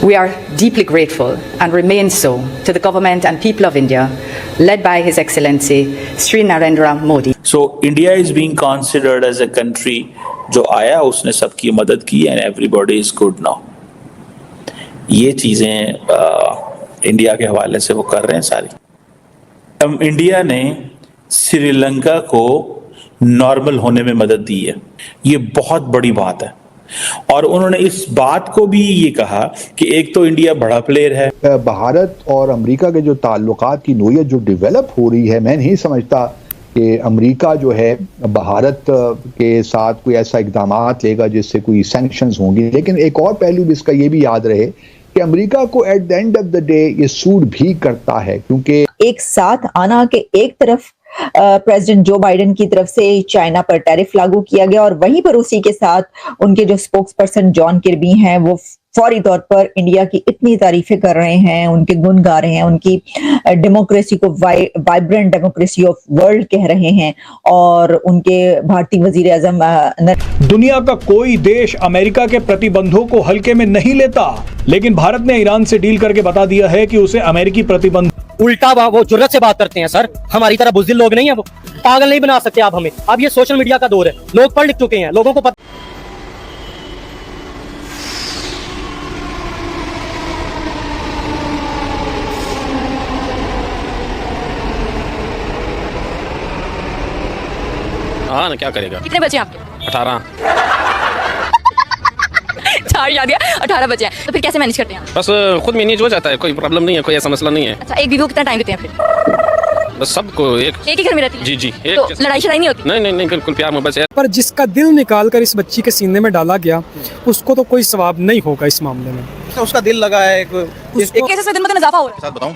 We are deeply grateful and remain so to the government and people of India, led by His Excellency Sri Narendra Modi. So India is being considered as a country जो आया उसने सबकी मदद की and everybody is good now. ये चीज़ें India के हवाले से वो कर रहे हैं सारी। इंडिया ने श्रीलंका को नॉर्मल होने में मदद दी है, ये बहुत बड़ी बात है। और उन्होंने इस बात को भी ये कहा कि एक तो इंडिया बड़ा प्लेयर है। भारत और अमेरिका के जो ताल्लुकात की नोयत जो डेवलप हो रही है, मैं नहीं समझता कि अमेरिका जो है भारत के साथ कोई ऐसा इक़दामात लेगा जिससे कोई सैंक्शंस होंगी। लेकिन एक और पहलू भी इसका ये भी याद रहे कि अमेरिका को at the end of the day ये सूट भी करता है, क्योंकि एक साथ आना के एक तरफ प्रेसिडेंट जो बाइडेन की तरफ से चाइना पर टैरिफ लागू किया गया और वहीं पर उसी के साथ उनके जो स्पोक्स पर्सन जॉन किर्बी हैं वो फौरी तौर पर इंडिया की इतनी तारीफें कर रहे हैं, उनके गुण गा रहे हैं, उनकी डेमोक्रेसी को वाइब्रेंट डेमोक्रेसी ऑफ वर्ल्ड कह रहे हैं और उनके भारतीय वजीर आजम दुनिया का कोई देश अमेरिका के प्रतिबंधों को हल्के में नहीं लेता, लेकिन भारत ने ईरान से डील करके बता दिया है कि उसे अमेरिकी प्रतिबंध उल्टा वो जुर्रत से बात करते हैं सर, हमारी तरह बुज़दिल लोग नहीं है, वो पागल नहीं बना सकते आप हमें। अब ये सोशल मीडिया का दौर है, लोग पढ़ लिख चुके हैं, लोगों को पता। हाँ ना, क्या करेगा। कितने बच्चे आपके? 18। 4 याद है, 18 बच्चे हैं, तो फिर कैसे मैनेज करते हैं? बस खुद मैनेज हो जाता है, कोई प्रॉब्लम नहीं है, कोई ऐसा मसला नहीं है। अच्छा, एक बीवी को कितना टाइम देते हैं फिर? बस सबको एक ही घर में रहती है? जी जी। तो लड़ाई शड़ाई नहीं होती? नहीं, बिल्कुल प्यार मोहब्बत है। पर जिसका दिल निकाल कर इस बच्ची के सीने में डाला गया उसको तो कोई सवाब नहीं होगा इस मामले में। तो उसका दिल लगा है एक केसेस में दिन ब दिन इजाफा हो रहा है। साथ बताऊं,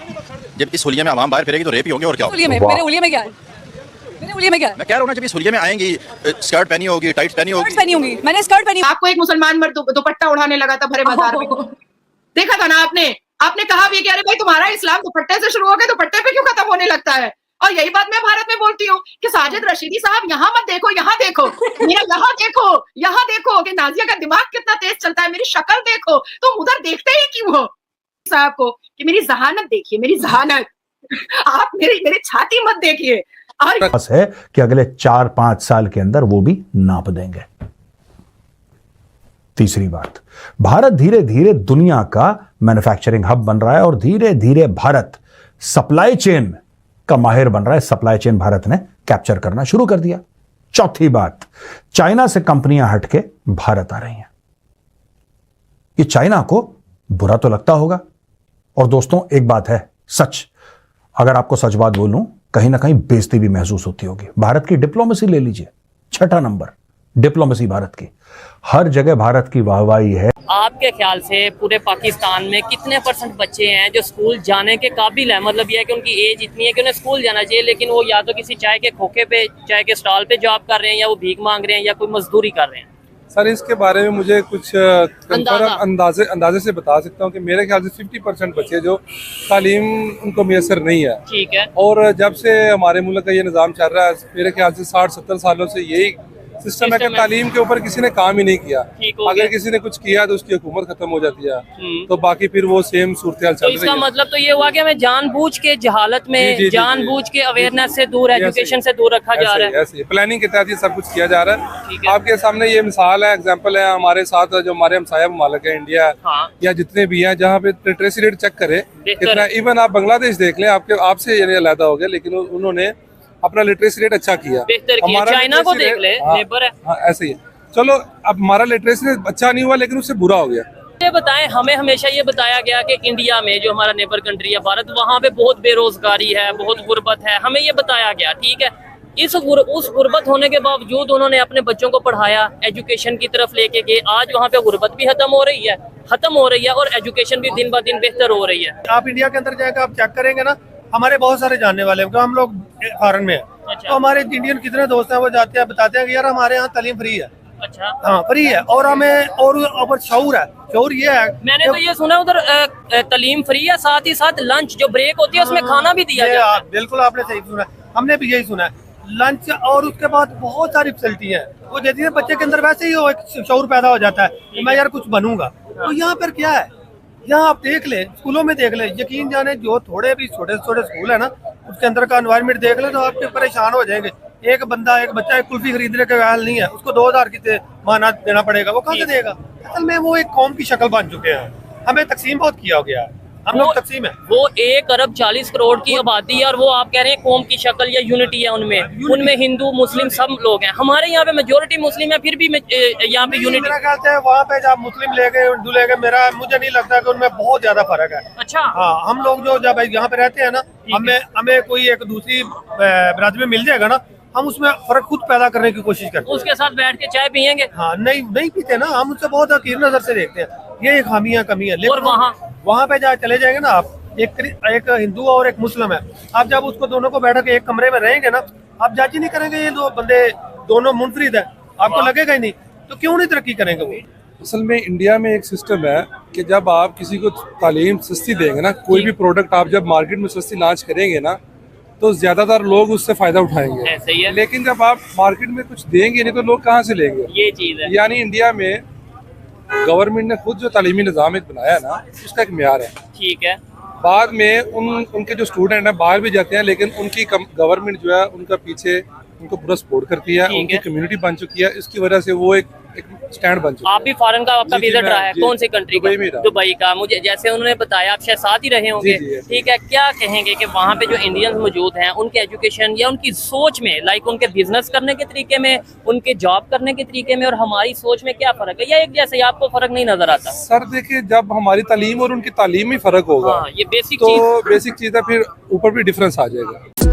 जब इस हुलिया में आवाम बाहर फिरेगी तो रेप ही होंगे और क्या होगा। मेरे हुलिया में क्या है? मेरे हुलिया में क्या है? मैं कह रहा हूं ना, जब इस हुलिया में आएंगी स्कर्ट पहनी होगी, टाइट्स पहनी होगी। मैंने स्कर्ट पहनी। आपको एक मुसलमान मर्द दुपट्टा उड़ाने लगा था भरे बाजार में, देखा था ना आपने कहा भी कि अरे भाई तुम्हारा इस्लाम दुपट्टे से शुरू हो गया, दुपट्टे पे क्यों खत्म होने लगता है। और यही बात मैं भारत में बोलती हूँ कि साजिद रशीदी साहब यहाँ मत देखो, यहाँ देखो, यहाँ देखो कि नाजिया का दिमाग कितना तेज चलता है, मेरी शक्ल देखो, तुम उधर देखते ही क्यों हो साहब को कि मेरी जहानत देखिए, मेरी जहानत, आप मेरी छाती मत देखिए। और है कि अगले 4-5 साल के अंदर वो भी नाप देंगे। तीसरी बात, भारत धीरे धीरे दुनिया का मैन्युफैक्चरिंग हब बन रहा है और धीरे धीरे भारत सप्लाई चेन का माहिर बन रहा है। सप्लाई चेन भारत ने कैप्चर करना शुरू कर दिया। चौथी बात, चाइना से कंपनियां हटके भारत आ रही हैं। ये चाइना को बुरा तो लगता होगा। और दोस्तों, एक बात है सच, अगर आपको सच बात बोलूं, कहीं ना कहीं बेइज्जती भी महसूस होती होगी। भारत की डिप्लोमेसी ले लीजिए, 6ठा नंबर डिप्लोमेसी भारत की, हर जगह भारत की वाहवाही है। आपके ख्याल से पूरे पाकिस्तान में कितने % बच्चे हैं जो स्कूल जाने के काबिल है? मतलब यह है कि उनकी एज इतनी है कि उन्हें स्कूल जाना चाहिए, लेकिन वो या तो किसी चाय के खोखे पे, चाय के स्टॉल पे जॉब कर रहे हैं, या वो भीख मांग रहे हैं, या कोई मजदूरी कर रहे हैं। सर, इसके बारे में मुझे कुछ अंदाजे से बता सकता हूँ कि मेरे ख्याल से 50% बच्चे जो तालीम उनको मैसर नहीं है। ठीक है। और जब से हमारे मुल्क का ये निज़ाम चल रहा है, मेरे ख्याल से 60-70 सालों से यही सिस्टम है कि तालीम के ऊपर किसी ने काम ही नहीं किया। अगर किसी ने कुछ किया तो उसकी हुकूमत खत्म हो जाती है, तो बाकी फिर वो सेम सूरत-ए-हाल चल रही है। इसका मतलब तो ये हुआ कि हमें जानबूझ के जहालत में, जानबूझ के अवेयरनेस से दूर, एजुकेशन से दूर रखा जा रहा है। ऐसे प्लानिंग के तहत ये सब कुछ किया जा रहा है। आपके सामने ये मिसाल है, एग्जाम्पल है, हमारे साथ जो हमारे हमसाया ममालिक है, इंडिया या जितने भी हैं, जहाँ पे लिटरेसी रेट चेक करे कितना, इवन आप बांग्लादेश देख लें, आपसे ये अलग हो गया, लेकिन उन्होंने अपना लिटरेसी रेट अच्छा किया। हमारा चाइना को देख ले, नेबर है। ऐसे ही चलो, अब हमारा लिटरेसी रेट अच्छा नहीं हुआ, लेकिन उससे बुरा हो गया। ये बताएं, हमें हमेशा ये बताया गया कि इंडिया में, जो हमारा नेबर कंट्री है भारत, वहाँ पे बहुत बेरोजगारी है, बहुत गुर्बत है, हमें ये बताया गया। ठीक है, उस गुर्बत होने के बावजूद उन्होंने अपने बच्चों को पढ़ाया, एजुकेशन की तरफ लेके गए। आज वहाँ पे गुर्बत भी खत्म हो रही है और एजुकेशन भी दिन ब दिन बेहतर हो रही है। आप इंडिया के अंदर जाकर आप चेक करेंगे ना, हमारे बहुत सारे जानने वाले हैं, हम लोग फॉरेन में हैं। अच्छा। तो हमारे इंडियन कितने दोस्त हैं, वो जाते हैं, बताते हैं कि यार हमारे यहाँ तालीम फ्री है। अच्छा। हाँ, फ्री है, और हमें और शऊर है। शऊर ये है, मैंने तो ये सुना उधर तालीम फ्री है, साथ ही साथ लंच जो ब्रेक होती है उसमें खाना भी दिया जाता है। बिल्कुल, आपने सही सुना, हमने भी यही सुना है, लंच और उसके बाद बहुत सारी फैसिलिटी है वो देती है। बच्चे के अंदर वैसे ही एक शऊर पैदा हो जाता है कि मैं यार कुछ बनूंगा। तो यहाँ पर क्या है, यहाँ आप देख ले, स्कूलों में देख ले, यकीन जाने जो थोड़े भी छोटे छोटे स्कूल है ना, उसके अंदर का एनवायरनमेंट देख ले तो आप परेशान हो जाएंगे। एक बच्चा एक कुल्फी खरीदने का हाल नहीं है, उसको 2000 की माना देना पड़ेगा, वो कहाँ से देगा? असल में वो एक कौम की शक्ल बन चुके हैं। हमें तकसीम बहुत किया गया है, हम लोग तकसीम है। वो 1 अरब 40 करोड़ की आबादी है और वो आप कह रहे हैं कौम की शक्ल या यूनिटी है उनमें हिंदू मुस्लिम सब लोग हैं। हमारे यहाँ पे मेजोरिटी मुस्लिम है, फिर भी यहाँ पे यूनिटी। मेरा ख्याल से वहाँ पे जब मुस्लिम ले गए हिंदू ले गए, मुझे नहीं लगता कि उनमें बहुत ज्यादा फर्क है। अच्छा हाँ, हम लोग जो जब यहाँ पे रहते हैं ना, हमें कोई एक दूसरी बिरादरी में मिल जाएगा ना, हम उसमें फर्क खुद पैदा करने की कोशिश करते हैं। उसके साथ बैठ के चाय पियेंगे? हाँ, नहीं पीते ना, हम उससे बहुत हकीर नजर से देखते हैं, ये खामियां कमी है। लेकिन वहाँ पे जहाँ चले जाएंगे ना आप, एक हिंदू और एक मुस्लिम है, आप जब उसको दोनों को बैठा के एक कमरे में रहेंगे ना, आप जज ही नहीं करेंगे ये दो बंदे दोनों मुनफरिद है, आपको लगेगा ही नहीं, तो क्यों नहीं तरक्की करेंगे वो? असल में इंडिया में एक सिस्टम है कि जब आप किसी को तालीम सस्ती देंगे ना, कोई भी प्रोडक्ट आप जब मार्केट में सस्ती लॉन्च करेंगे ना, तो ज्यादातर लोग उससे फायदा उठाएंगे। ऐसे ही है। लेकिन जब आप मार्केट में कुछ देंगे नहीं तो लोग कहाँ से लेंगे? ये चीज है। यानी इंडिया में गवर्नमेंट ने खुद जो तालीमी निज़ाम बनाया है ना, उसका एक म्यार है। ठीक है। बाद में उनके जो स्टूडेंट हैं बाहर भी जाते हैं, लेकिन उनकी गवर्नमेंट जो है उनका पीछे उनको पूरा सपोर्ट करती है, उनकी कम्युनिटी बन चुकी है, इसकी वजह से वो एक स्टैंड बन चुका है। आप भी फॉरेन का आपका विजिट रहा है, कौन सी कंट्री का? दुबई का। मुझे जैसे उन्होंने बताया, आप शायद साथ ही रहे होंगे, ठीक है, क्या कहेंगे कि वहाँ पे जो इंडियंस मौजूद हैं उनके एजुकेशन या उनकी सोच में, लाइक उनके बिजनेस करने के तरीके में, उनके जॉब करने के तरीके में और हमारी सोच में क्या फर्क है, या एक जैसे आपको फर्क नहीं नजर आता? सर देखिए, जब हमारी तालीम और उनकी तालीम में फर्क होगा, ये बेसिक तो बेसिक चीज है, फिर ऊपर भी डिफरेंस आ जाएगा।